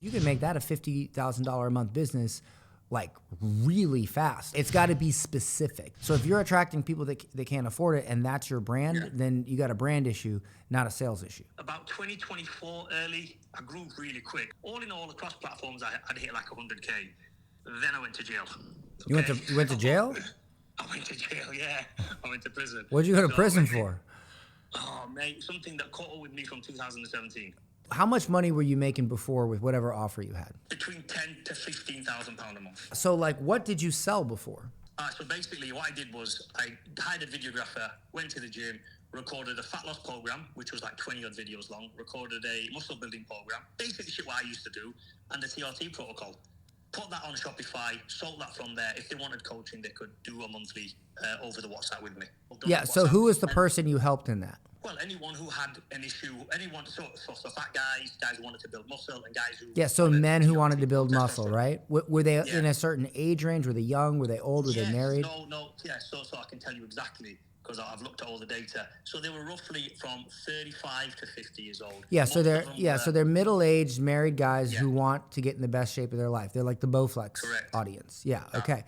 You can make that a $50,000 a month business like really fast. It's got to be specific. So if you're attracting people that can't afford it and that's your brand, then you got a brand issue, not a sales issue. About 2024 early, I grew really quick. All in all, across platforms, I'd hit like 100K. Then I went to jail. You went to jail? I went to jail, yeah. I went to prison. What'd you go to prison for? Oh, mate, something that caught up with me from 2017. How much money were you making before with whatever offer you had? Between 10 to 15,000 pound a month. So like, what did you sell before? So basically what I did was I hired a videographer, went to the gym, recorded a fat loss program, which was like 20 odd videos long, recorded a muscle building program, basically shit what I used to do, and the TRT protocol. Put that on Shopify, sold that from there. If they wanted coaching, they could do a monthly over the WhatsApp with me. Yeah, so who was the person you helped in that? Well, anyone who had an issue, so fat guys who wanted to build muscle, and guys who... Yeah, so men who wanted to build muscle, right? Were they in a certain age range? Were they young? Were they old? Were they married? So I can tell you exactly, because I've looked at all the data. So they were roughly from 35 to 50 years old. Yeah, so they're middle-aged married guys who want to get in the best shape of their life. They're like the Bowflex audience. Yeah, okay.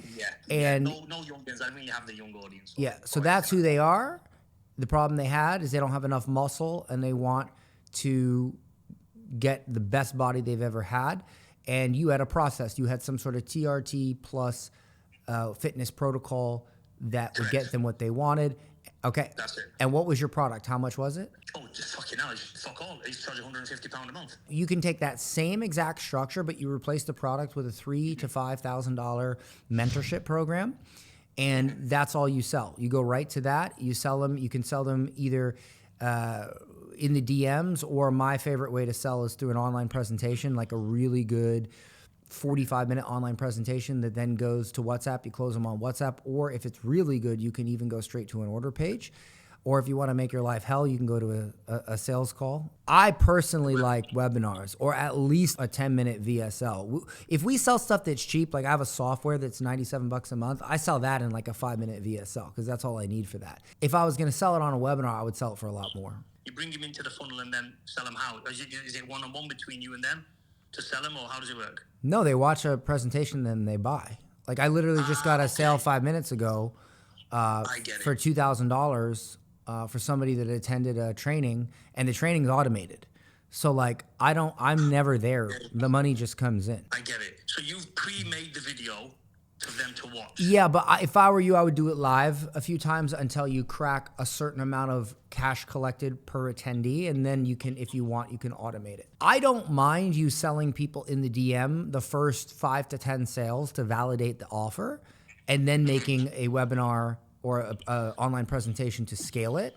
And no young guns. I mean, you have the young audience. Yeah, so that's who they are. The problem they had is they don't have enough muscle and they want to get the best body they've ever had. And you had a process. You had some sort of TRT plus fitness protocol that would get them what they wanted. Okay. That's it. And what was your product? How much was it? Oh, just fucking hell. Fuck all. He's charging £150 a month. You can take that same exact structure, but you replace the product with a $3,000 to $5,000 mentorship program. And that's all you sell. You go right to that. You sell them. You can sell them either in the DMs, or my favorite way to sell is through an online presentation, like a really good 45-minute online presentation that then goes to WhatsApp. You close them on WhatsApp. Or if it's really good, you can even go straight to an order page. Or if you want to make your life hell, you can go to a sales call. I personally like webinars, or at least a 10-minute VSL. If we sell stuff that's cheap, like I have a software that's $97 a month, I sell that in like a 5-minute VSL because that's all I need for that. If I was going to sell it on a webinar, I would sell it for a lot more. You bring them into the funnel and then sell them how? Is it one-on-one between you and them to sell them, or how does it work? No, they watch a presentation, then they buy. Like I literally just got a sale 5 minutes ago for $2,000. For somebody that attended a training, and the training's automated. So like, I'm never there. The money just comes in. I get it. So you've pre-made the video for them to watch. Yeah, but if I were you, I would do it live a few times until you crack a certain amount of cash collected per attendee. And then you can, if you want, you can automate it. I don't mind you selling people in the DM the first 5 to 10 sales to validate the offer, and then making a webinar or a online presentation to scale it.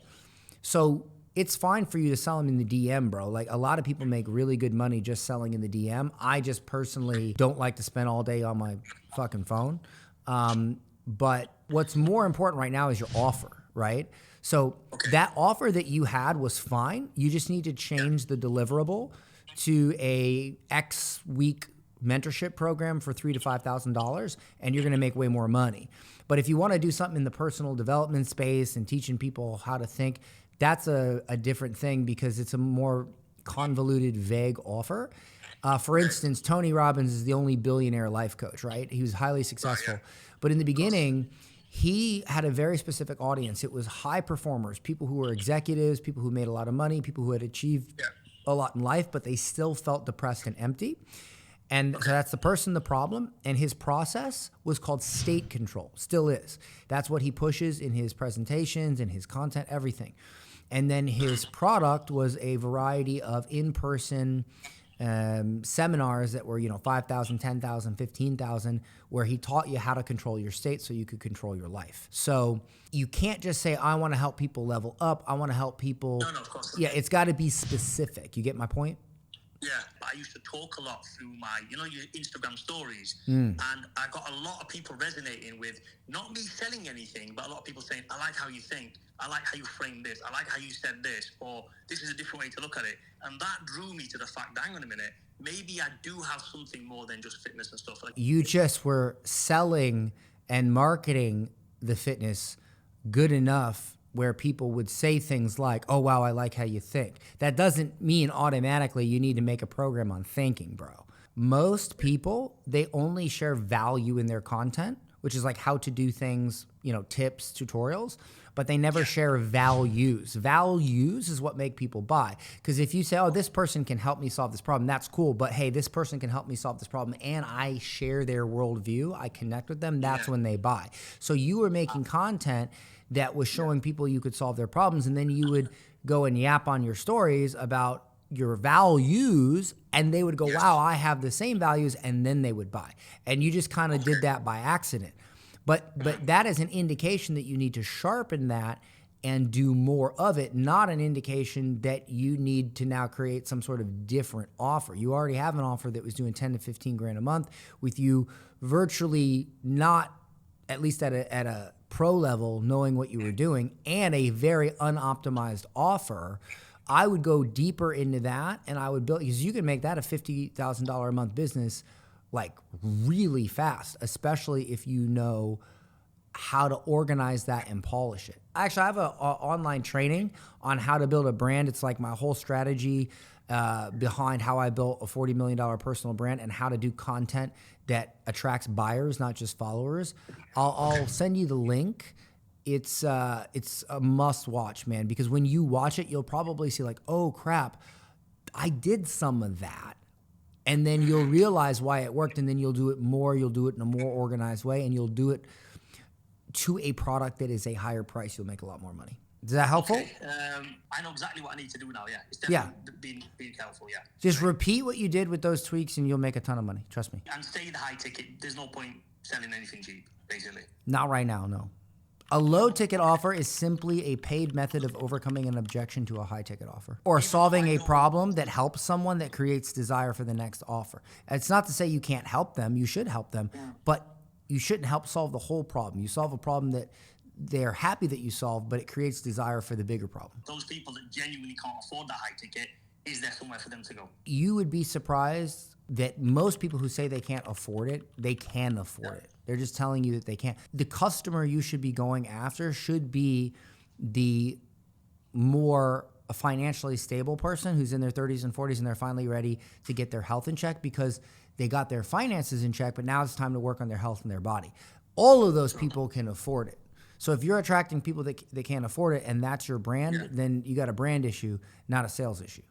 So it's fine for you to sell them in the DM, bro. Like a lot of people make really good money just selling in the DM. I just personally don't like to spend all day on my fucking phone. But what's more important right now is your offer, right? So that offer that you had was fine. You just need to change the deliverable to a X week mentorship program for $3,000 to $5,000, and you're going to make way more money. But if you want to do something in the personal development space and teaching people how to think, that's a different thing because it's a more convoluted, vague offer. For instance, Tony Robbins is the only billionaire life coach, right? He was highly successful. But in the beginning, he had a very specific audience. It was high performers, people who were executives, people who made a lot of money, people who had achieved a lot in life, but they still felt depressed and empty. And so that's the person, the problem. And his process was called state control, still is. That's what he pushes in his presentations, in his content, everything. And then his product was a variety of in-person seminars that were, 5,000, 10,000, 15,000, where he taught you how to control your state so you could control your life. So you can't just say, I want to help people level up. I want to help people. No, of course. Yeah, it's got to be specific. You get my point? Yeah, I used to talk a lot through my, your Instagram stories. And I got a lot of people resonating with not me selling anything, but a lot of people saying, I like how you think. I like how you frame this. I like how you said this. Or this is a different way to look at it. And that drew me to the fact, hang on a minute, maybe I do have something more than just fitness and stuff. Like you just were selling and marketing the fitness good enough where people would say things like, oh, wow, I like how you think. That doesn't mean automatically you need to make a program on thinking, bro. Most people, they only share value in their content, which is like how to do things, tips, tutorials, but they never share values. Values is what make people buy. Because if you say, oh, this person can help me solve this problem, that's cool. But hey, this person can help me solve this problem and I share their worldview, I connect with them, that's when they buy. So you were making content that was showing people you could solve their problems, and then you would go and yap on your stories about your values, and they would go, wow, I have the same values, and then they would buy. And you just kind of did that by accident. But that is an indication that you need to sharpen that and do more of it, not an indication that you need to now create some sort of different offer. You already have an offer that was doing 10 to 15 grand a month with you virtually not, at least at a pro level, knowing what you were doing, and a very unoptimized offer. I would go deeper into that, and I would build, because you can make that a $50,000 a month business like really fast, especially if you know how to organize that and polish it. Actually, I have an online training on how to build a brand. It's like my whole strategy behind how I built a $40 million personal brand and how to do content that attracts buyers, not just followers. I'll send you the link. It's a must watch, man, because when you watch it, you'll probably see like, oh crap, I did some of that. And then you'll realize why it worked, and then you'll do it more. You'll do it in a more organized way, and you'll do it to a product that is a higher price. You'll make a lot more money. Is that helpful? Okay. I know exactly what I need to do now, yeah. It's definitely being helpful, yeah. Just repeat what you did with those tweaks, and you'll make a ton of money. Trust me. And stay the high ticket. There's no point selling anything cheap, basically. Not right now, no. A low ticket offer is simply a paid method of overcoming an objection to a high ticket offer or solving a problem that helps someone that creates desire for the next offer. It's not to say you can't help them. You should help them, but you shouldn't help solve the whole problem. You solve a problem that they're happy that you solve, but it creates desire for the bigger problem. Those people that genuinely can't afford that high ticket, is there somewhere for them to go? You would be surprised that most people who say they can't afford it, they can afford it. They're just telling you that they can't. The customer you should be going after should be the more financially stable person who's in their 30s and 40s and they're finally ready to get their health in check because they got their finances in check, but now it's time to work on their health and their body. All of those people can afford it. So if you're attracting people that can't afford it and that's your brand, then you got a brand issue, not a sales issue.